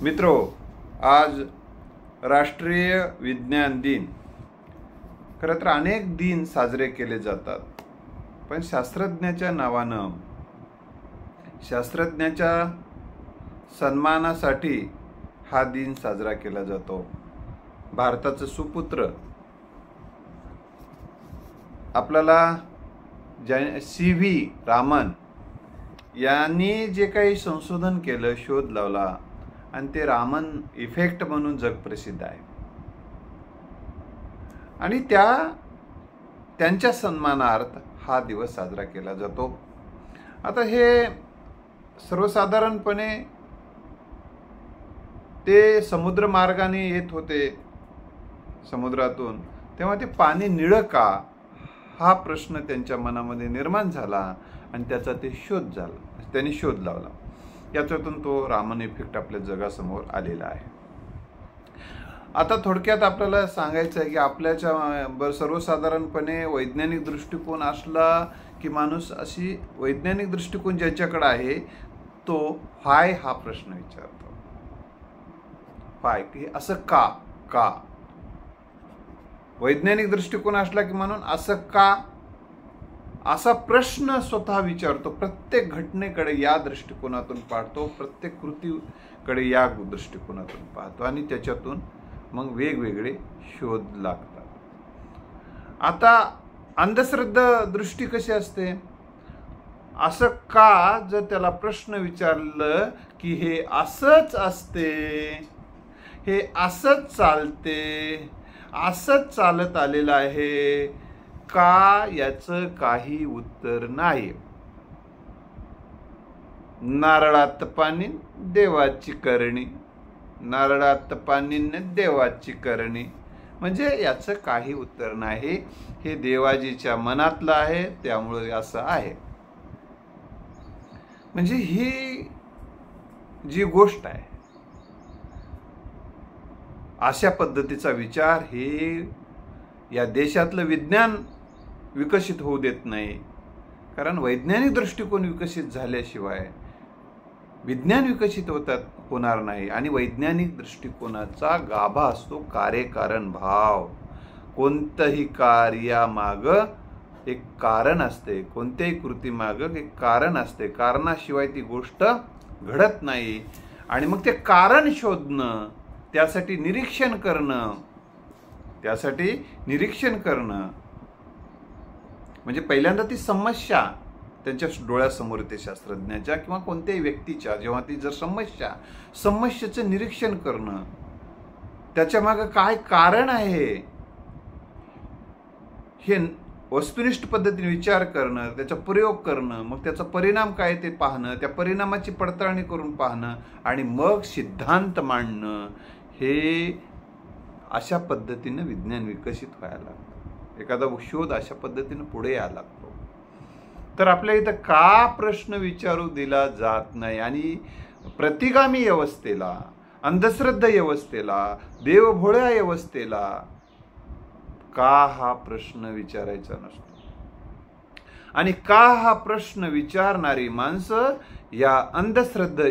मित्रो, आज राष्ट्रीय विज्ञान दिन. खरं तर अनेक दिन साजरे केले जातात, पण शास्त्रज्ञाच्या नावानं, शास्त्रज्ञाच्या सन्मानासाठी हा दिन साजरा केला जातो. भारताचे सुपुत्र आपल्याला CV रामन यांनी जे काही संशोधन केलं, शोध लावला, आणि ते रामन इफेक्ट म्हणून जगप्रसिद्ध आहे. आणि त्यांच्या सन्मानार्थ हा दिवस साजरा केला जातो. आता हे सर्वसाधारणपणे ते समुद्र मार्गाने येत होते समुद्रातून, तेव्हा ते पाणी निळं का, हा प्रश्न त्यांच्या मनामध्ये निर्माण झाला आणि त्याचा त्यांनी शोध लावला. याच्यातून तो रामन इफेक्ट आपल्या जगासमोर आलेला आहे. आता थोडक्यात आपल्याला सांगायचं आहे की आपल्याच्या सर्वसाधारणपणे वैज्ञानिक दृष्टिकोन असला की माणूस अशी वैज्ञानिक दृष्टिकोन ज्याच्याकडे आहे तो व्हाय हा प्रश्न विचारतो. व्हाय, की असं का वैज्ञानिक दृष्टिकोन असला की म्हणून असं का, असा प्रश्न स्वतः विचारतो. प्रत्येक घटनेकडे या दृष्टिकोनातून पाहतो, प्रत्येक कृतीकडे या दृष्टिकोनातून पाहतो आणि त्याच्यातून मग वेगवेगळे शोध लागतात. आता अंधश्रद्धा दृष्टी कशी असते, असं का जर त्याला प्रश्न विचारलं की हे असंच असते, हे असंच चालते, असंच चालत आलेलं आहे का, याचं काही उत्तर नाही. नारळात पाणी देवाची करणी, नारळात पाणीने देवाची करणी, म्हणजे याचं काही उत्तर नाही. हे देवाजीच्या मनातलं आहे, त्यामुळे असं आहे. म्हणजे ही जी गोष्ट आहे, अशा पद्धतीचा विचार हे या देशातलं विज्ञान विकसित होऊ देत नाही. कारण वैज्ञानिक दृष्टिकोन विकसित झाल्याशिवाय विज्ञान विकसित होणार नाही. आणि वैज्ञानिक दृष्टिकोनाचा गाभा असतो कार्यकारण भाव. कोणतंही कार्यामाग एक कारण असते, कोणत्याही कृतीमाग एक कारण असते. कारणाशिवाय ती गोष्ट घडत नाही. आणि मग ते कारण शोधणं, त्यासाठी निरीक्षण करणं म्हणजे पहिल्यांदा ती समस्या त्यांच्या डोळ्यासमोर येते शास्त्रज्ञाच्या किंवा कोणत्याही व्यक्तीच्या. जेव्हा ती जर समस्येचं निरीक्षण करणं, त्याच्या मागे काय कारण आहे हे वस्तुनिष्ठ पद्धतीने विचार करणं, त्याचा प्रयोग करणं, मग त्याचा परिणाम काय ते पाहणं, त्या परिणामाची पडताळणी करून पाहणं आणि मग सिद्धांत मांडणं, हे अशा पद्धतीनं विज्ञान विकसित व्हायला लागतं. एखादा शोध अशा पद्धतीनं पुढे यायला लागतो. तर आपल्या इथं का प्रश्न विचारू दिला जात नाही आणि प्रतिगामी व्यवस्थेला, अंधश्रद्धा व्यवस्थेला, देवभोळ्या व्यवस्थेला का हा प्रश्न विचारायचा नसतो. आणि का हा प्रश्न विचारणारी माणसं या अंधश्रद्धा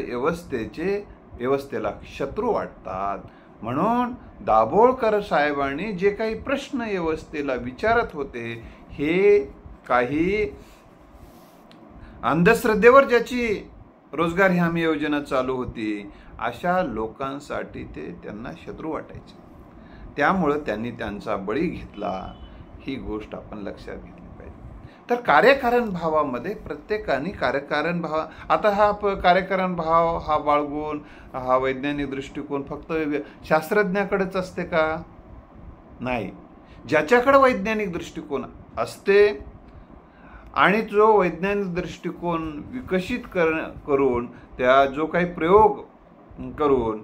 व्यवस्थेला शत्रू वाटतात. म्हणून दाभोळकर साहेबांनी जे काही प्रश्न व्यवस्थेला विचारत होते, हे काही अंधश्रद्धेवर ज्याची रोजगार हमी योजना चालू होती, अशा लोकांसाठी ते त्यांना शत्रू वाटायचे. त्यामुळं त्यांनी त्यांचा बळी घेतला. ही गोष्ट आपण लक्षात घेतली पाहिजे. तर कार्यकारण भावामध्ये प्रत्येकाने कार्यकारण भाव, आता हा कार्यकारण भाव हा बाळगून हा वैज्ञानिक दृष्टिकोन फक्त शास्त्रज्ञाकडेच असते का? नाही. ज्याच्याकडे वैज्ञानिक दृष्टिकोन असते आणि जो वैज्ञानिक दृष्टिकोन विकसित करून त्या जो काही प्रयोग करून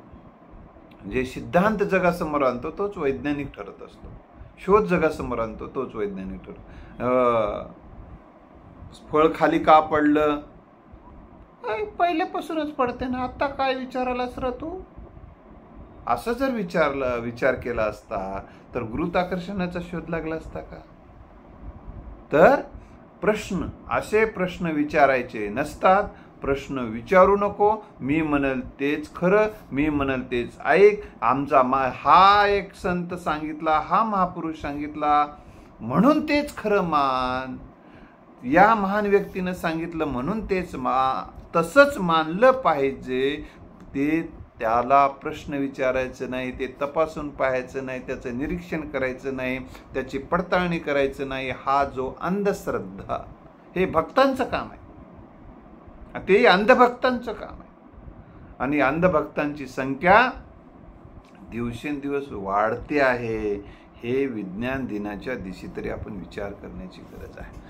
जे सिद्धांत जगासमोर आणतो तोच वैज्ञानिक ठरत असतो. शोध जगासमोर आणतो तोच वैज्ञानिक ठरतो. फळ खाली का पडलं, पहिल्यापासूनच पडते ना, आता काय विचारायलास रे तू, असं जर विचार केला असता तर गुरुत्वाकर्षणाचा शोध लागला असता का? तर असे प्रश्न विचारायचे नसतात. प्रश्न विचारू नको, मी म्हणल तेच खरं, मी म्हणल तेच ऐक, आमचा हा एक संत सांगितला, हा महापुरुष सांगितला म्हणून तेच खरं मान, या महान व्यक्तीनं सांगितलं म्हणून तेच तसंच मानलं पाहिजे. ते त्याला प्रश्न विचारायचं नाही, ते तपासून पाहायचं नाही, त्याचं निरीक्षण करायचं नाही, त्याची पडताळणी करायचं नाही. हा जो अंधश्रद्धा, हे भक्तांचं काम आहे, ते अंधभक्तांचं काम आहे. आणि अंधभक्तांची संख्या दिवसेंदिवस वाढते आहे. हे विज्ञान दिनाच्या दिवशी तरी आपण विचार करण्याची गरज आहे.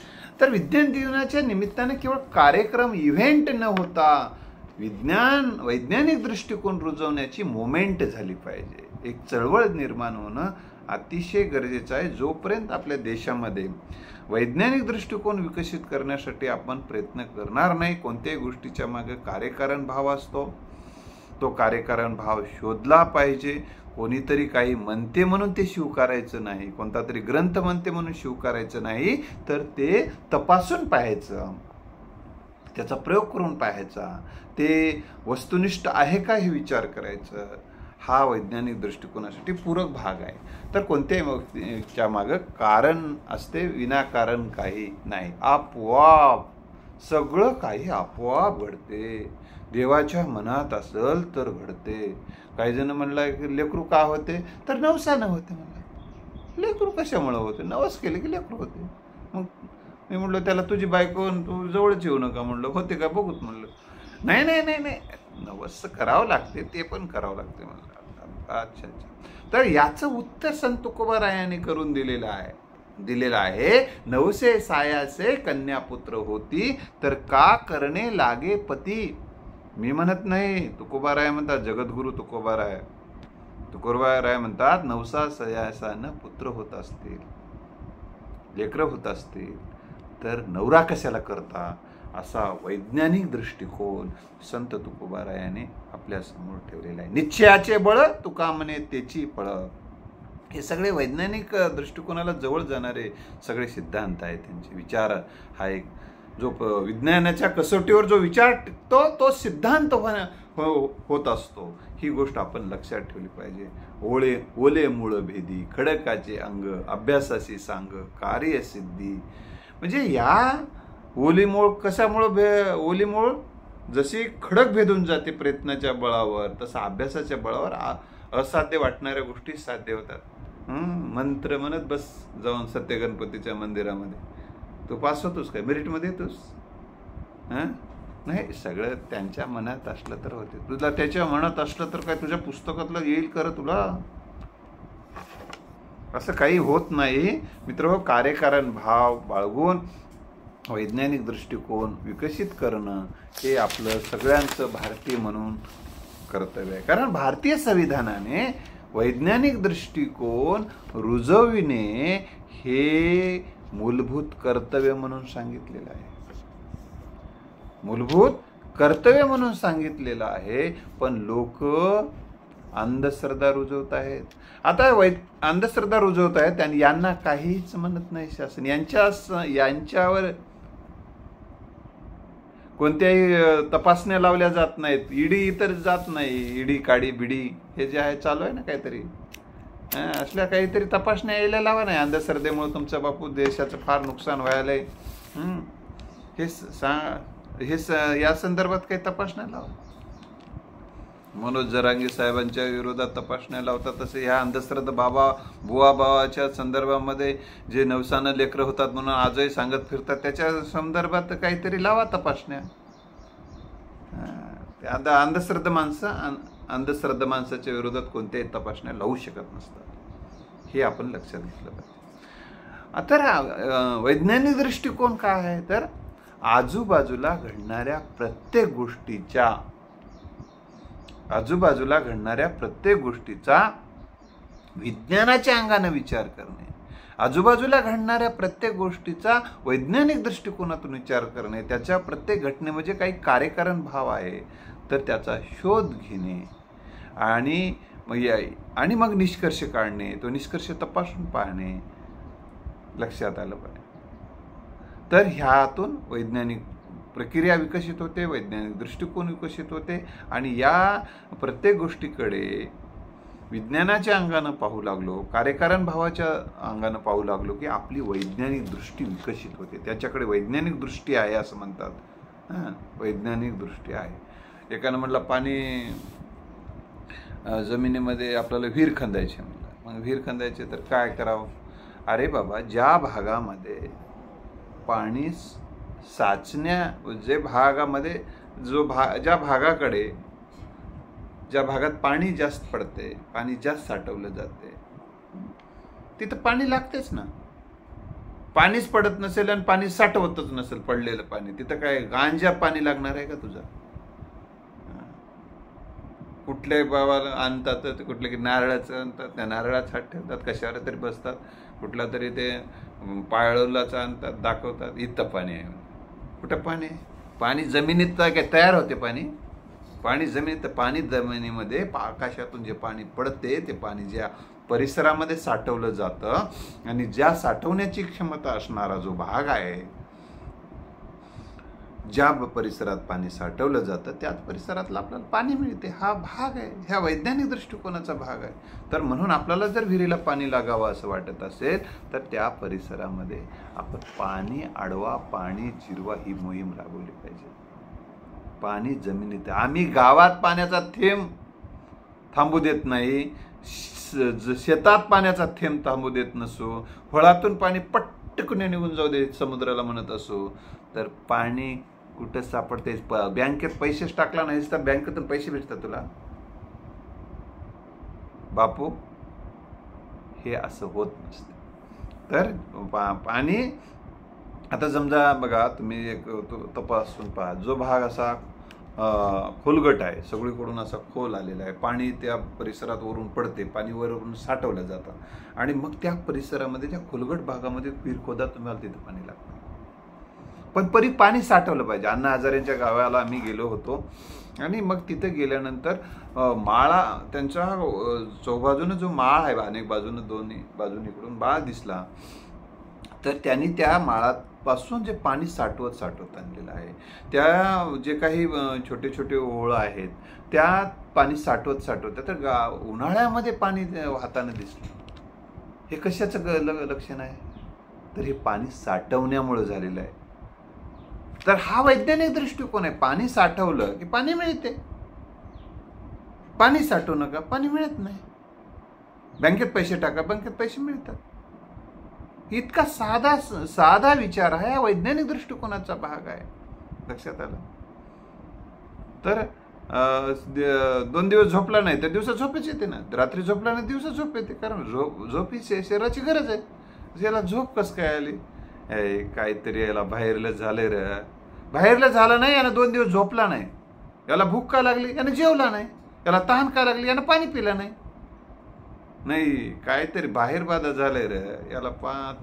तर विज्ञान दिनाच्या निमित्ताने केवळ कार्यक्रम, इव्हेंट न होता वैज्ञानिक दृष्टिकोन रुजवण्याची मोमेंट झाली पाहिजे. एक चळवळ निर्माण होणं अतिशय गरजेचं आहे. जोपर्यंत आपल्या देशामध्ये वैज्ञानिक दृष्टिकोन विकसित करण्यासाठी आपण प्रयत्न करणार नाही, कोणत्याही गोष्टीच्या मागे कार्यकारण भाव असतो, तो कार्यकारण भाव शोधला पाहिजे. कोणीतरी काही म्हणते म्हणून ते स्वीकारायचं नाही, कोणता तरी ग्रंथ म्हणते म्हणून स्वीकारायचं नाही, तर ते तपासून पाहायचं, त्याचा प्रयोग करून पाहायचा, ते वस्तुनिष्ठ आहे का हे विचार करायचं. हा वैज्ञानिक दृष्टिकोनासाठी पूरक भाग आहे. तर कोणत्याही मागं कारण असते, विनाकारण काही नाही. आपोआप सगळं काही आपोआप घडते. देवाच्या मनात असेल तर घडते. काही जण म्हणला की लेकरू का होते, तर नवसानं होते. म्हणलं लेकरू कशामुळे होते, नवस केले की लेकरू होते. मग मी म्हणलं त्याला तुझी बायको तू जवळच येऊ नका म्हणलं, होते का बघूत म्हणलं. नाही नाही नाही नाही, नवस करावं लागते, ते पण करावं लागते म्हणलं. अच्छा अच्छा. तर याचं उत्तर संत तुकोबारायाने करून दिलेलं आहे. नवसे सायासे कन्यापुत्र होती, तर का करणे लागे पती. मी म्हणत नाही, तुकोबाराय म्हणतात, जगद्गुरु तुकोबाराय म्हणतात, नवसा सयासानं पुत्र होत असतील, लेकरं होत असतील, तर नवरा कशाला करता, असा वैज्ञानिक दृष्टिकोन संत तुकोबारायाने आपल्या समोर ठेवलेला आहे. निश्चयाचे बळ तुका म्हणे त्याची फळ. हे सगळे वैज्ञानिक दृष्टिकोनाला जवळ जाणारे सगळे सिद्धांत आहेत. त्यांचे विचार हा एक जो विज्ञानाच्या कसोटीवर जो विचार टिकतो तो सिद्धांत होत असतो. ही गोष्ट आपण लक्षात ठेवली पाहिजे. ओले मूळ भेदी खडकाचे अंग, अभ्यासाशी सांग कार्य सिद्धी. म्हणजे या ओलीमूळ कशामुळं ओलीमूळ जशी खडक भेदून जाते प्रयत्नाच्या बळावर, तसं अभ्यासाच्या बळावर असाध्य वाटणाऱ्या गोष्टी साध्य होतात. मंत्र म्हणत बस जाऊन सत्य गणपतीच्या मंदिरामध्ये, तू पास होतोस काय, मेरिटमध्ये येतोस? नाही, सगळं त्यांच्या मनात असलं तर होते. तुला त्याच्या मनात असलं तर काय तुझ्या पुस्तकातलं येईल कर तुला? असं काही होत नाही मित्र. कार्यकारण भाव बाळगून वैज्ञानिक दृष्टिकोन विकसित करणं हे आपलं सगळ्यांचं भारतीय म्हणून कर्तव्य आहे. कारण भारतीय संविधानाने वैज्ञानिक दृष्टिकोन रुजविणे हे मूलभूत कर्तव्य म्हणून सांगितलेलं आहे. मूलभूत कर्तव्य म्हणून सांगितलेलं आहे. पण लोक अंधश्रद्धा रुजवत आहेत. आता अंधश्रद्धा रुजवत आहेत आणि यांना काहीच म्हणत नाही शासन. यांच्यावर कोणत्याही तपासण्या लावल्या जात नाहीत. ईडी तर जात नाही. ईडी काडी बिडी हे जे आहे चालू आहे ना काहीतरी, असल्या काहीतरी तपासण्या यायला लावा नाही. अंधश्रद्धेमुळे तुमच्या बापू देशाचं फार नुकसान व्हायलंय, या संदर्भात काही तपासण्या लावा. मनोज जरांगे साहेबांच्या विरोधात तपासण्या लावतात, तसे ह्या अंधश्रद्धा बुवा भावाच्या संदर्भामध्ये जे नवसानं लेकरं होतात म्हणून आजही सांगत फिरतात, त्याच्या संदर्भात काहीतरी लावा तपासण्या. अंधश्रद्धा माणसाच्या विरोधात कोणत्याही तपासण्या लावू शकत नसतात. हे आपण लक्षात घेतलं पाहिजे. तर वैज्ञानिक दृष्टिकोन काय आहे, तर आजूबाजूला घडणाऱ्या प्रत्येक गोष्टीचा विज्ञानाच्या अंगाने विचार करणे, आजूबाजूला घडणाऱ्या प्रत्येक गोष्टीचा वैज्ञानिक दृष्टिकोनातून विचार करणे, त्याच्या प्रत्येक घटनेमध्ये काही कार्यकारण भाव आहे तर त्याचा शोध घेणे आणि मग निष्कर्ष काढणे, तो निष्कर्ष तपासून पाहणे लक्षात आलं पाहिजे. तर ह्यातून वैज्ञानिक प्रक्रिया विकसित होते, वैज्ञानिक दृष्टिकोन विकसित होते आणि या प्रत्येक गोष्टीकडे विज्ञानाच्या अंगानं पाहू लागलो, कार्यकारण भावाच्या अंगानं पाहू लागलो की आपली वैज्ञानिक दृष्टी विकसित होते. त्याच्याकडे वैज्ञानिक दृष्टी आहे असं म्हणतात. वैज्ञानिक दृष्टी आहे. एकानं म्हटलं पाणी जमिनीमध्ये आपल्याला विहीर खंदायची म्हटलं. मग विहीर खंदायचे तर काय करावं? अरे बाबा, ज्या भागामध्ये पाणी जे भागामध्ये ज्या भागाकडे ज्या भागात पाणी जास्त पडते, पाणी जास्त साठवलं जाते, तिथं पाणी लागतेच ना. पाणीच पडत नसेल आणि पाणी साठवतच नसेल पडलेलं पाणी, तिथं काय गांजा पाणी लागणार आहे का तुझा? कुठल्याही बाबाला आणतात, कुठल्या की नारळाचं आणतात, त्या नारळात हात ठेवतात, कशावर तरी बसतात, कुठला तरी ते पाळवलाचं आणतात, दाखवतात इथं पाणी आहे. कुठं पाणी आहे? पाणी जमिनीत काय तयार होते पाणी? पाणी जमिनीत, पाणी जमिनीमध्ये आकाशातून जे पाणी पडते ते पाणी ज्या परिसरामध्ये साठवलं जातं आणि ज्या साठवण्याची क्षमता असणारा जो भाग आहे, ज्या परिसरात पाणी साठवलं जातं त्याच परिसरातलं आपल्याला पाणी मिळते. हा भाग आहे, ह्या वैज्ञानिक दृष्टिकोनाचा भाग आहे. तर म्हणून आपल्याला जर विहिरीला पाणी लागावं असं वाटत असेल तर त्या परिसरामध्ये आपण पाणी अडवा, पाणी जिरवा ही मोहीम राबवली पाहिजे. पाणी जमिनीत, आम्ही गावात पाण्याचा थेंब थांबू देत नाही, शेतात पाण्याचा थेंब थांबू देत नसो, फळातून पाणी पटकन निघून जाऊ दे समुद्राला म्हणत असो, तर पाणी कुठं सापडते? बँकेत पैसेच टाकला नाहीस तर बँकेतून पैसे भेटतात तुला बापू? हे असं होत नसतं. तर पाणी आता समजा बघा, तुम्ही एक तपासून पहा, जो भाग असा खोलगट आहे, सगळीकडून असा खोल आलेला आहे, पाणी त्या परिसरात वरून पडते, पाणी वरून साठवलं जातं आणि मग त्या परिसरामध्ये त्या खोलगट भागामध्ये विहीर खोदा, तुम्हाला तिथं पाणी लागतं. पण पाणी साठवलं पाहिजे. अण्णा हजारेंच्या गावाला आम्ही गेलो होतो आणि मग तिथे गेल्यानंतर माळा, त्यांच्या चौबाजूनं जो माळ आहे, अनेक बाजूनं, दोन्ही बाजून इकडून माळ दिसला, तर त्यांनी त्या माळापासून जे पाणी साठवत आणलेलं आहे, त्या जे काही छोटे छोटे ओळ आहेत त्या पाणी साठवत तर उन्हाळ्यामध्ये पाणी वाहताना दिसलं. हे कशाचं लक्षण आहे? तर हे पाणी साठवण्यामुळे झालेलं आहे. तर हा वैज्ञानिक दृष्टिकोन आहे. पाणी साठवलं की पाणी मिळते, पाणी साठवू नका, पाणी मिळत नाही. बँकेत पैसे टाका, बँकेत पैसे मिळतात. इतका साधा विचार आहे, हा वैज्ञानिक दृष्टिकोनाचा भाग आहे. लक्षात आलं? तर 2 दिवस झोपला नाही तर दिवसा झोपेच येते ना, रात्री झोपला नाही दिवसा झोप येते, कारण झोप ही शरीराची गरज आहे. याला झोप कस काय आली? काहीतरी याला बाहेरलं झालंय रे, बाहेरलं झालं नाही, यानं 2 दिवस झोपला नाही, याला भूक का लागली, यानं जेवला नाही, याला तहान का लागली, यानं पाणी पिलं नाही, काहीतरी बाहेर बाधा झालंय रे, याला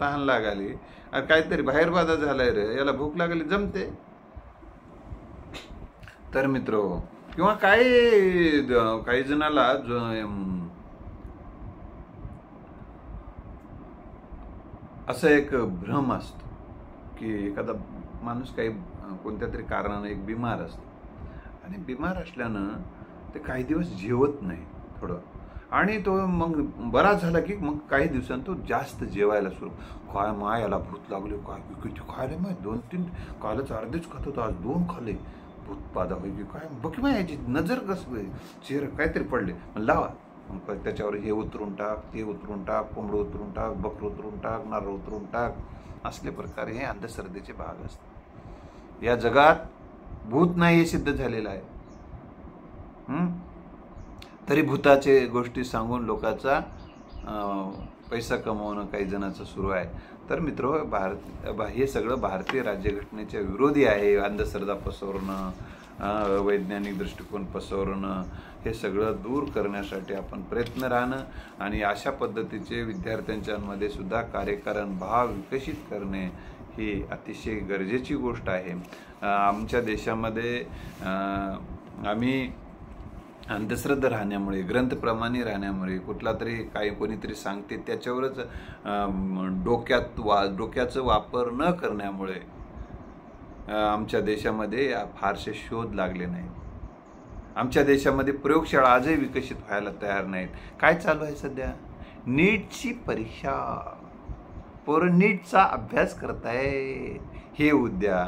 तहान लागाली, काहीतरी बाहेर बाधा झालाय रे, याला भूक लागली, जमते. तर मित्र, किंवा काही जणाला असं एक भ्रम असतो की एखादा माणूस कोणत्या तरी कारणानं एक बिमार असतो आणि बिमार असल्यानं ते काही दिवस जेवत नाही थोडं, आणि तो मग बरा झाला की मग काही दिवसांनी तो जास्त जेवायला सुरू, काय याला भूत लागले, काय किती खायला, मग 2-3 कालच अर्धेच खात होता, आज 2 खाल्ले, भूत पादा होईल की काय, बघ मग याची नजर कसं चेहरा काहीतरी पडले, मग लावा, मग त्याच्यावर हे उतरून टाक, ते उतरून टाक, कोंबडं उतरून टाक, बकरं उतरून टाक, नारळ उतरून टाक, असले प्रकारे हे अंधश्रद्धेचे भाग असतात. या जगात भूत नाही हे सिद्ध झालेलं आहे. तरी भूताचे गोष्टी सांगून लोकांचा पैसा कमवणं काही जणांचं सुरू आहे. तर मित्र, हे सगळं भारतीय राज्यघटनेच्या विरोधी आहे. अंधश्रद्धा पसरवणं, वैज्ञानिक दृष्टिकोन पसरवणं, हे सगळं दूर करण्यासाठी आपण प्रयत्न राहणं आणि अशा पद्धतीचे विद्यार्थ्यांच्यामध्ये सुद्धा कार्यकारण भाव विकसित करणे ही अतिशय गरजेची गोष्ट आहे. आमच्या देशामध्ये आम्ही अंधश्रद्धा राहण्यामुळे, ग्रंथप्रमाणे राहण्यामुळे, कुठला तरी कोणीतरी सांगते त्याच्यावरच डोक्याचा वापर न करण्यामुळे आमच्या देशामध्ये फारसे शोध लागले नाहीत. आमच्या देशामध्ये प्रयोगशाळा आजही विकसित व्हायला तयार नाहीत. काय चालू आहे सध्या? नीटची परीक्षा, पोरं नीटचा अभ्यास करताय. हे उद्या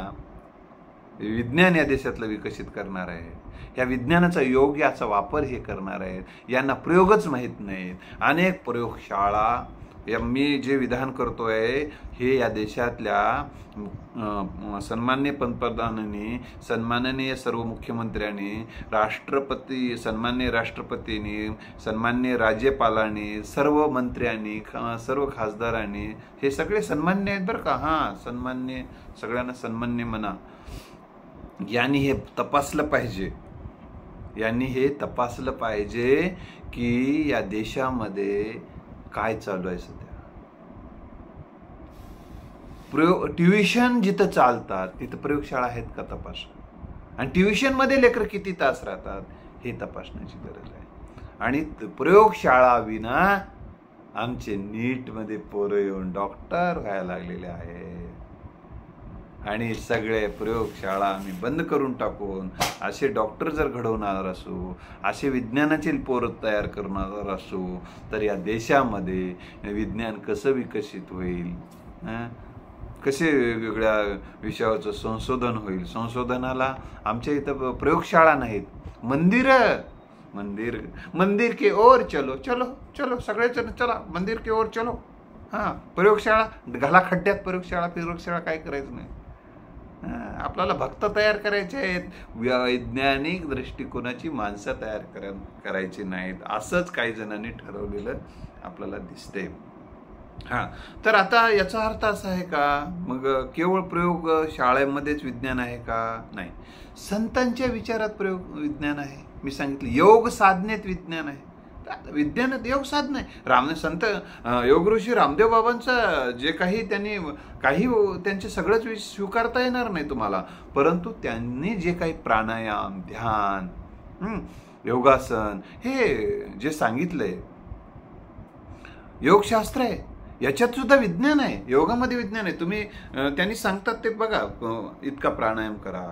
विज्ञान या देशातलं विकसित करणार आहे. या विज्ञानाचा योग्य असा वापर हे करणार आहेत. यांना प्रयोगच माहीत नाहीत. अनेक प्रयोगशाळा, मी जे विधान करतोय हे या देशातल्या सन्माननीय पंतप्रधानांनी, सन्माननीय सर्व मुख्यमंत्र्यांनी, सन्माननीय राष्ट्रपतींनी, सन्माननीय राज्यपालांनी, सर्व मंत्र्यांनी, सर्व खासदारांनी, हे सगळे सन्मान्य आहेत बरं का. हां, सन्मान्य, सगळ्यांना सन्मान्य म्हणा. यांनी हे तपासलं पाहिजे की या देशामध्ये काय चालू आहे सध्या. ट्युशन जिथं चालतात तिथं प्रयोगशाळा आहेत का तपासा. आणि ट्युशनमध्ये लेकरं किती तास राहतात हे तपासण्याची गरज आहे. आणि प्रयोगशाळा विना आमचे नीटमध्ये पोरं येऊन डॉक्टर व्हायला लागलेले आहेत. आणि सगळे प्रयोगशाळा आम्ही बंद करून टाकून असे डॉक्टर जर घडवणार असू, असे विज्ञानाचे पोरं तयार करणार असू, तर या देशामध्ये विज्ञान कसं विकसित होईल, कसे वेगवेगळ्या विषयाचं संशोधन होईल. संशोधनाला आमच्या इथं प्रयोगशाळा नाहीत, मंदिर के ओर चलो चलो चलो, सगळे चला मंदिर के ओर चलो. हां, प्रयोगशाळा घाला खड्ड्यात. प्रयोगशाळा काय करायचं नाही. आपल्याला भक्त तयार करायचे आहेत, वैज्ञानिक दृष्टिकोनाची माणसं तयार करायची नाहीत, असंच काही जणांनी ठरवलेलं आपल्याला दिसते. हां, तर आता याचा अर्थ असा आहे का मग केवळ प्रयोग शाळेमध्येच विज्ञान आहे का? नाही, संतांच्या विचारात विज्ञान आहे. मी सांगितलं योग साधनेत विज्ञान आहे. विज्ञानात योग साधना आहे. संत योग ऋषी रामदेव बाबांचं जे काही त्यांचे सगळंच स्वीकारता येणार नाही तुम्हाला, परंतु त्यांनी जे काही प्राणायाम, ध्यान, योगासन हे जे सांगितलंय, योगशास्त्र आहे, याच्यात सुद्धा विज्ञान आहे. योगामध्ये विज्ञान आहे. तुम्ही त्यांनी सांगतात ते बघा, इतका प्राणायाम करा,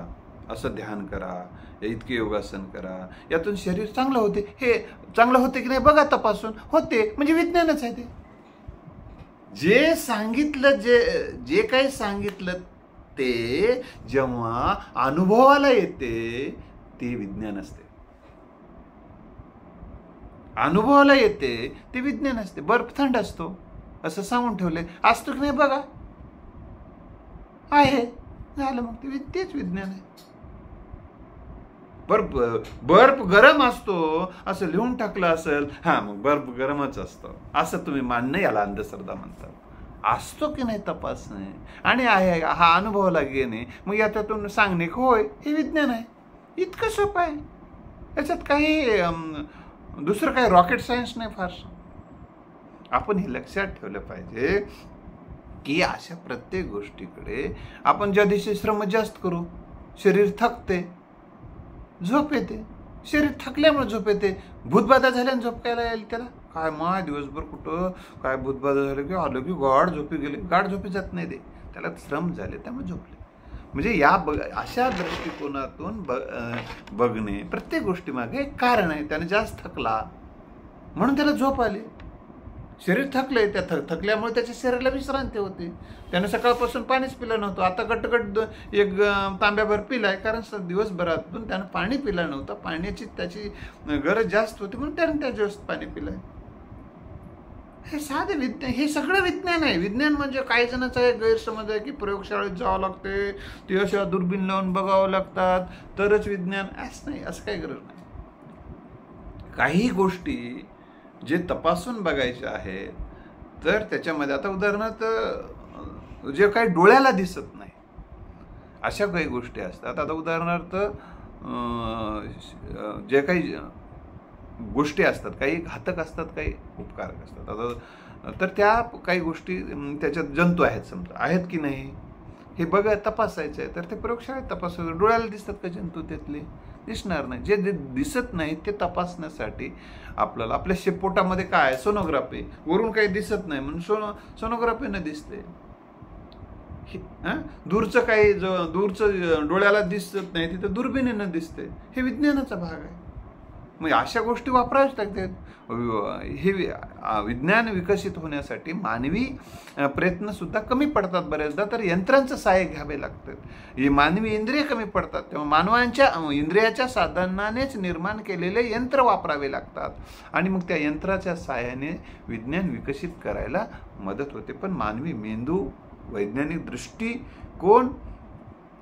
असं ध्यान करा, इतके योगासन करा, यातून शरीर चांगलं होते. हे चांगलं होते की नाही बघा, तपासून होते, म्हणजे विज्ञानच आहे. ते जे सांगितलं, जे काही सांगितलं ते जेव्हा अनुभवाला येते ते विज्ञान असते. अनुभवाला येते ते विज्ञान असते. बर्फ थंड असतो असं सांगून ठेवले, असतो की नाही बघा, आहे, झालं. मग तेच विज्ञान आहे. बर्फ गरम असतो असं लिहून टाकलं असेल, हां, मग बर्फ गरमच असतो असं तुम्ही मानणं, याला अंधश्रद्धा म्हणतात. असतो की नाही तपासणे आणि आहे हा अनुभवाला घेणे, मग याच्यातून सांगणे होय हे विज्ञान आहे. इतकं सोपं आहे. याच्यात काही दुसरं काही रॉकेट सायन्स नाही फारसं. आपण हे लक्षात ठेवलं पाहिजे की अशा प्रत्येक गोष्टीकडे आपण ज्या दिवशी श्रम जास्त करू, शरीर थकते, झोप येते. शरीर थकल्यामुळे झोप येते. भूतबाधा झाल्याने झोप कायला येईल त्याला? काय माय दिवसभर कुठं काय भूतबाधा झालं की आलं की गाढ झोपी गेले. गाढ झोपी जात नाही, त्याला श्रम झाले त्यामुळे झोपले. म्हणजे अशा दृष्टिकोनातून बघणे प्रत्येक गोष्टीमागे एक कारण आहे. त्याने जास्त थकला म्हणून त्याला झोप आली. शरीर थकले, त्या थकल्यामुळे त्याच्या शरीराला विश्रांती होते. त्याने सकाळपासून पाणीच पिलं नव्हतं, आता गटगट एक तांब्याभर पिलाय, कारण दिवसभरातून त्यानं पाणी पिलं नव्हतं. पाण्याची त्याची गरज जास्त होती म्हणून त्याने त्या जास्त पाणी पिलंय. हे साधे विज्ञान, हे सगळं विज्ञान आहे. विज्ञान म्हणजे काही जणांचा एक गैरसमज आहे की प्रयोगशाळेत जावं लागते, ते अशा दुर्बीण लावून बघावं लागतात तरच विज्ञान. असं नाही, असं काही गरज नाही. काही गोष्टी जे तपासून बघायचे आहेत तर त्याच्यामध्ये आता उदाहरणार्थ जे काही डोळ्याला दिसत नाही अशा काही गोष्टी असतात. आता उदाहरणार्थ जे काही गोष्टी असतात, काही घातक असतात, काही उपकारक असतात. आता तर त्या काही गोष्टी त्याच्यात जंतू आहेत, समजा आहेत की नाही हे तपासायचं आहे. तर ते प्रयोगशाळेत तपासायचं. डोळ्याला दिसतात का जंतू? त्यातले दिसणार नाही. जे दिसत नाही ते तपासण्यासाठी आपल्याला आपल्या शेपोटामध्ये काय आहे, सोनोग्राफी, वरून काही दिसत नाही म्हणून सोनोग्राफीनं दिसते. दूरचं काही दूरचं डोळ्याला दिसत नाही तिथं दुर्बिणीनं दिसते, हे विज्ञानाचा भाग आहे. मग अशा गोष्टी वापराव्याच लागतात. हे विज्ञान विकसित होण्यासाठी मानवी प्रयत्न सुद्धा कमी पडतात बऱ्याचदा, तर यंत्रांचं सहाय्य घ्यावे लागतं. हे मानवी इंद्रिय कमी पडतात, तेव्हा मानवांच्या इंद्रियाच्या साधनानेच निर्माण केलेले यंत्र वापरावे लागतात आणि मग त्या यंत्राच्या सहाय्याने विज्ञान विकसित करायला मदत होते. पण मानवी मेंदू, वैज्ञानिक दृष्टिकोन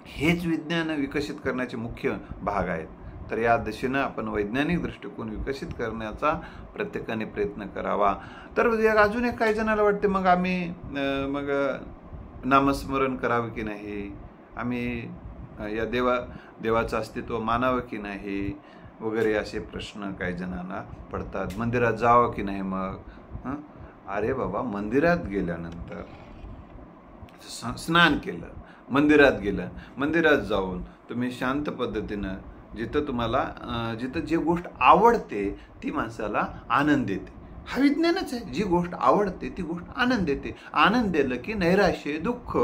हेच विज्ञान विकसित करण्याचे मुख्य भाग आहेत. तर या दिशेनं आपण वैज्ञानिक दृष्टिकोन विकसित करण्याचा प्रत्येकाने प्रयत्न करावा. तर अजून एक काही जणांना वाटते मग आम्ही मग नामस्मरण करावं की नाही, आम्ही या देवाचं अस्तित्व मानावं की नाही वगैरे असे प्रश्न काही जणांना पडतात. मंदिरात जावं की नाही मग. अरे बाबा, मंदिरात गेल्यानंतर स्नान केलं, मंदिरात गेलं, मंदिरात जाऊन तुम्ही शांत पद्धतीनं जिथं जी गोष्ट आवडते ती माणसाला आनंद देते. हा विज्ञानच आहे. जी गोष्ट आवडते ती गोष्ट आनंद देते. आनंद दिलं की नैराश्य, दुःख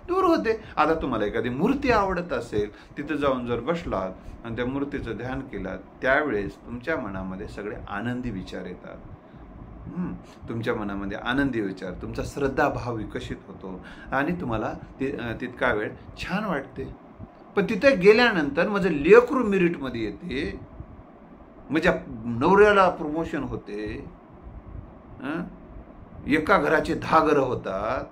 दूर होते. आता तुम्हाला एखादी मूर्ती आवडत असेल, तिथं जाऊन जर बसलात आणि त्या मूर्तीचं ध्यान केलात, त्यावेळेस तुमच्या मनामध्ये सगळे आनंदी विचार येतात. तुमच्या मनामध्ये आनंदी विचार, तुमचा श्रद्धाभाव विकसित होतो आणि तुम्हाला तितका वेळ छान वाटते. पण तिथे गेल्यानंतर माझं लेकरू मेरिटमध्ये येते, माझ्या नवऱ्याला प्रमोशन होते, एका घराचे 10 घरं होतात,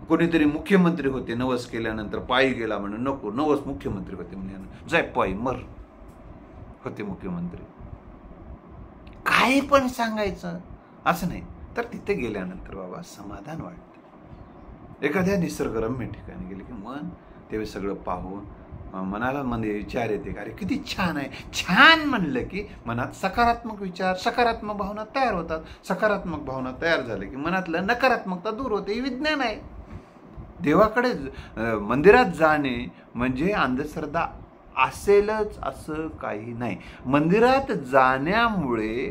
कोणीतरी मुख्यमंत्री होते, नवस केल्यानंतर पायी गेला म्हणून नको, नवस मुख्यमंत्री होते म्हणजे जाय पायी मर, होते मुख्यमंत्री. काही पण सांगायचं असं नाही. तर तिथे गेल्यानंतर बाबा समाधान वाटतं. एखाद्या निसर्गरम्य ठिकाणी गेले की मन ते सगळं पाहून मनाला मध्ये विचार येते, अरे किती छान आहे. छान म्हणलं की मनात सकारात्मक विचार, सकारात्मक भावना तयार होतात. सकारात्मक भावना तयार झाले की मनातलं नकारात्मकता दूर होते. हे विज्ञान आहे. देवाकडे मंदिरात जाणे म्हणजे अंधश्रद्धा असेलच असं काही नाही. मंदिरात जाण्यामुळे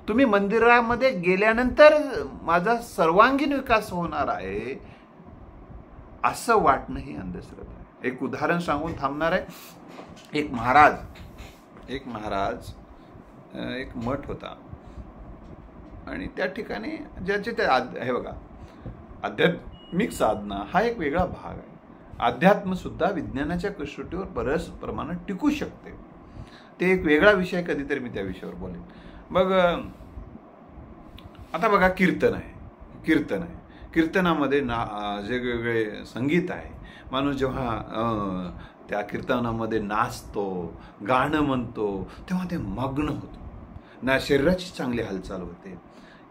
तुम्ही मंदिरामध्ये गेल्यानंतर माझा सर्वांगीण विकास होणार आहे असं वाटणं ही अंधश्रद्धा आहे. एक उदाहरण सांगून थांबणार आहे. एक महाराज एक मठ होता आणि त्या ठिकाणी ज्याचे ते हे बघा, आध्यात्मिक साधना हा एक वेगळा भाग आहे. अध्यात्म सुद्धा विज्ञानाच्या कसोटीवर बऱ्याच प्रमाणात टिकू शकते. ते एक वेगळा विषय, कधीतरी मी त्या विषयावर बोलेन. मग आता बघा, कीर्तन आहे. कीर्तनामध्ये वेगवेगळे संगीत आहे. माणूस जेव्हा त्या कीर्तनामध्ये नाचतो, गाणं म्हणतो, तेव्हा ते मग्न होतो ना. शरीराची चांगली हालचाल होते,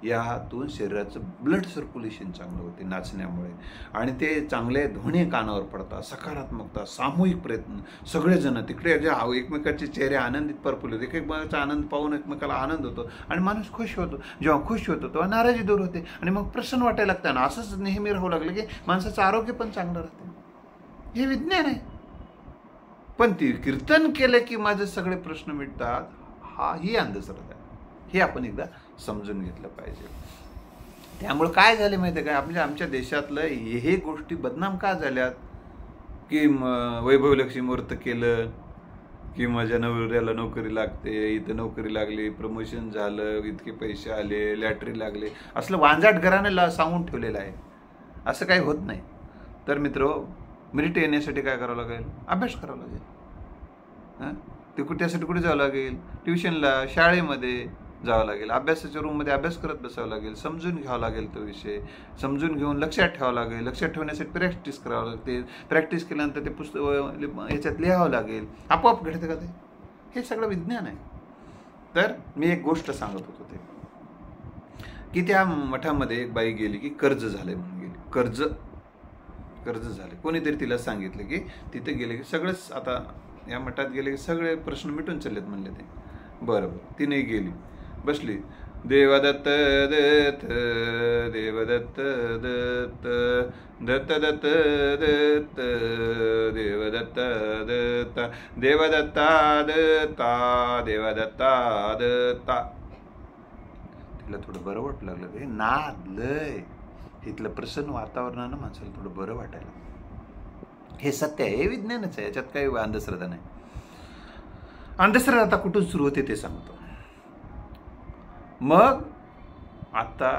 यातून शरीराचं ब्लड सर्क्युलेशन चांगलं होते नाचण्यामुळे आणि ते चांगले ध्वनी कानावर पडतात. सकारात्मकता, सामूहिक प्रयत्न, सगळेजण तिकडे जे एकमेकाचे चेहरे आनंदित प्रफुल्लित, एकमेकाचा आनंद पाहून एकमेकाला आनंद होतो आणि माणूस खुश होतो. जेव्हा खुश होतो तेव्हा नाराजी दूर होते आणि मग प्रसन्न वाटायला लागतं. आणि असंच नेहमी राहू लागलं की माणसाचं आरोग्य पण चांगलं राहते. हे विज्ञान आहे. पण ती कीर्तन केलं की माझे सगळे प्रश्न मिटतात, ही अंधश्रद्धा आहे. हे आपण एकदा समजून घेतलं पाहिजे. त्यामुळे काय झाले माहिती आहे का, आमच्या देशातलं हे गोष्टी बदनाम का झाल्यात की वैभवलक्ष्मी व्रत केलं की माझ्या नवऱ्याला नोकरी लागते, इथं नोकरी लागली, प्रमोशन झालं, इतके पैसे आले, लॅटरी लागले, असलं वांजाट घराने सांगून ठेवलेलं आहे. असं काही होत नाही. तर मित्र, मेरिट येण्यासाठी काय करावं लागेल? अभ्यास करावा लागेल. त्यासाठी कुठे जावं लागेल? ट्युशनला, शाळेमध्ये जावं लागेल. अभ्यासाच्या रूममध्ये अभ्यास करत बसावं लागेल. समजून घ्यावं लागेल तो विषय. समजून घेऊन लक्षात ठेवावं लागेल. लक्षात ठेवण्यासाठी प्रॅक्टिस करावं लागते. प्रॅक्टिस केल्यानंतर ते पुस्तक ह्याच्यात लिहावं लागेल. आपोआप घडतं का ते? हे सगळं विज्ञान आहे. तर मी एक गोष्ट सांगत होतो ते की त्या मठामध्ये एक बाई गेली की कर्ज झाले म्हणून गेली. कर्ज झाले. कोणीतरी तिला सांगितलं की तिथे गेले की सगळंच, आता या मठात गेले की सगळे प्रश्न मिटून चाललेत म्हणले ते. बरोबर. तिने गेली, बसली. देवदत्त दत्त देवदत्त दत्त दत्त दत्त दत्त देवदत्त दत्त देवदत्ता दत्ता देवदत्ता दत्ता. तिला थोडं बरं वाटलं लागलं. हे नाद लय, इथलं प्रसन्न वातावरणानं माणसाला थोडं बरं वाटायला. हे सत्य आहे, हे विज्ञानच आहे, याच्यात काही अंधश्रद्धा नाही. अंधश्रद्धा आता कुठून सुरू होते ते सांगतो. मग आता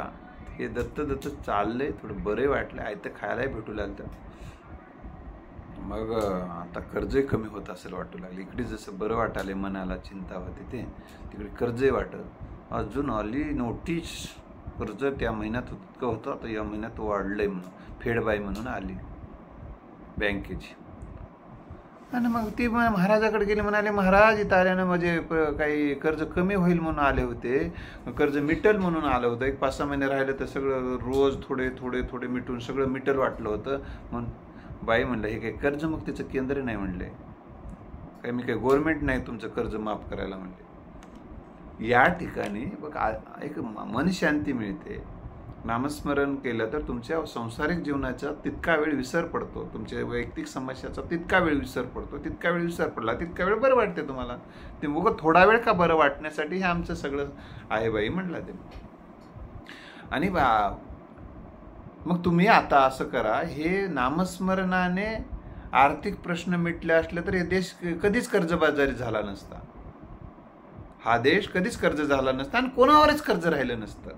हे दत्त चाललंय, थोडं बरे वाटलं, आयतं खायलाही भेटू लागलं. मग आता कर्जही कमी होत असेल वाटू लागलं. इकडे जसं बरं वाटायला मनाला चिंता होते ते, तिकडे कर्जही वाटत. अजून आली नोटीस, कर्ज त्या महिन्यात इतकं होतं, आता या महिन्यात वाढलंय म्हणून फेडबाई म्हणून आली बँकेची. आणि मग ती महाराजाकडे गेली, म्हणाले महाराज इथं आल्यानं म्हणजे काही कर्ज कमी होईल म्हणून आले होते, कर्ज मिटल म्हणून आलं होतं. एक 5-6 महिने राहिलं तर सगळं रोज थोडे थोडे थोडे मिटून सगळं मिटल वाटलं होतं. म्हणून बाई म्हणलं हे काही कर्जमुक्तीचं केंद्र नाही म्हणले, काही मी काही गव्हर्नमेंट नाही तुमचं कर्ज माफ करायला म्हणले. या ठिकाणी बघ एक मनशांती मिळते. नामस्मरण केलं तर तुमच्या सांसारिक जीवनाचा तितका वेळ विसर पडतो, तुमच्या वैयक्तिक समस्याचा तितका वेळ विसर पडतो. तितका वेळ विसर पडला तितका वेळ बरं वाटते तुम्हाला. ते मग थोडा वेळ का बरं वाटण्यासाठी हे आमचं सगळं आहे बाई म्हटलं ते. आणि मग तुम्ही आता असं करा, हे नामस्मरणाने आर्थिक प्रश्न मिटले असले तर हे देश कधीच कर्जबाजारी झाला नसता. हा देश कधीच कर्ज झाला नसता आणि कोणावरच कर्ज राहिलं नसतं.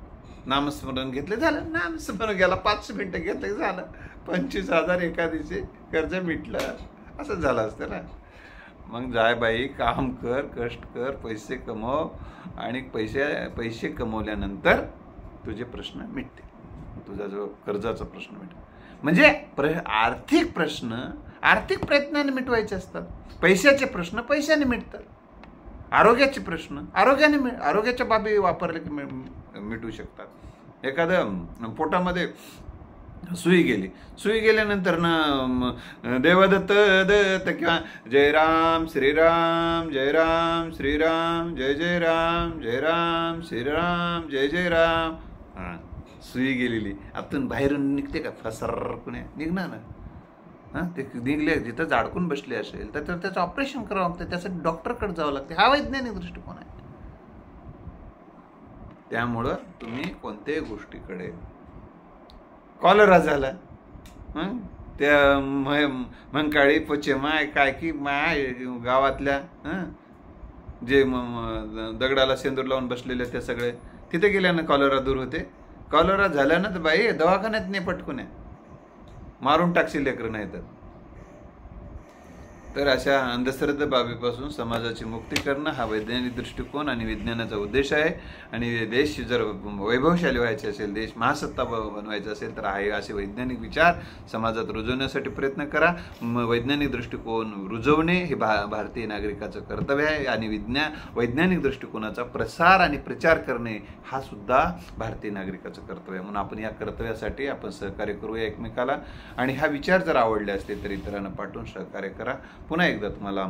नामस्मरण घेतलं झालं, नामस्मरण गेला 5 मिनिटं घेतलं झालं, 25,000 एका दिवशी कर्ज मिटलं, असं झालं असतं ना. मग जाय बाई, काम कर, कष्ट कर, पैसे कमव आणि पैसे कमवल्यानंतर तुझे प्रश्न मिटते, तुझा जो कर्जाचा प्रश्न मिटतो. म्हणजे आर्थिक प्रश्न आर्थिक प्रयत्नाने मिटवायचे असतात, पैशाचे प्रश्न पैशाने मिटतात, आरोग्याचे प्रश्न आरोग्याच्या बाबी वापरले की मिटू शकतात. एखादं पोटामध्ये सुई गेल्यानंतर ना देवदत्त दत्त किंवा जय राम श्रीराम जय राम श्रीराम जय जय राम जय राम श्रीराम जय जय राम. सुई गेलेली आतून बाहेरून निघते का? फसर कुणी निघणार ना. ते निघले जिथं जाडकून बसले असेल तर त्याचं ऑपरेशन करावं लागतं, त्यासाठी डॉक्टरकडे जावं लागते. हा वैज्ञानिक दृष्टिकोन आहे. त्यामुळं तुम्ही कोणत्याही गोष्टीकडे कॉलरा झाला, त्या मंकाळी पचेमाय काय की माय गावातल्या जे दगडाला सेंदूर लावून बसलेले त्या सगळे तिथे गेल्यानं कॉलरा दूर होते. कॉलरा झाल्यानं तर बाई दवाखान्यात नाही पटकून मारून टाकशील लेकरं नाही तर अशा अंधश्रद्धा बाबीपासून समाजाची मुक्ती करणं हा वैज्ञानिक दृष्टिकोन आणि विज्ञानाचा उद्देश आहे. आणि देश जर वैभवशाली व्हायचे असेल, देश महासत्ता बनवायचा असेल तर आहे असे वैज्ञानिक विचार समाजात रुजवण्यासाठी प्रयत्न करा. वैज्ञानिक दृष्टिकोन रुजवणे हे भारतीय नागरिकाचं कर्तव्य आहे. आणि वैज्ञानिक दृष्टिकोनाचा प्रसार आणि प्रचार करणे हा सुद्धा भारतीय नागरिकाचं कर्तव्य आहे. म्हणून आपण या कर्तव्यासाठी आपण सहकार्य करूया एकमेकाला. आणि हा विचार जर आवडले असते तर इतरांना पाठवून सहकार्य करा. पुन्हा एकदा तुम्हाला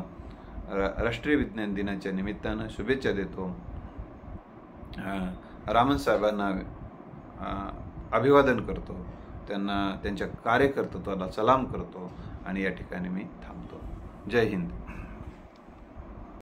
राष्ट्रीय विज्ञान दिनाच्या निमित्तानं शुभेच्छा देतो. रामन साहेबांना अभिवादन करतो, त्यांना त्यांच्या कार्यकर्तृत्वाला सलाम करतो आणि या ठिकाणी मी थांबतो. जय हिंद.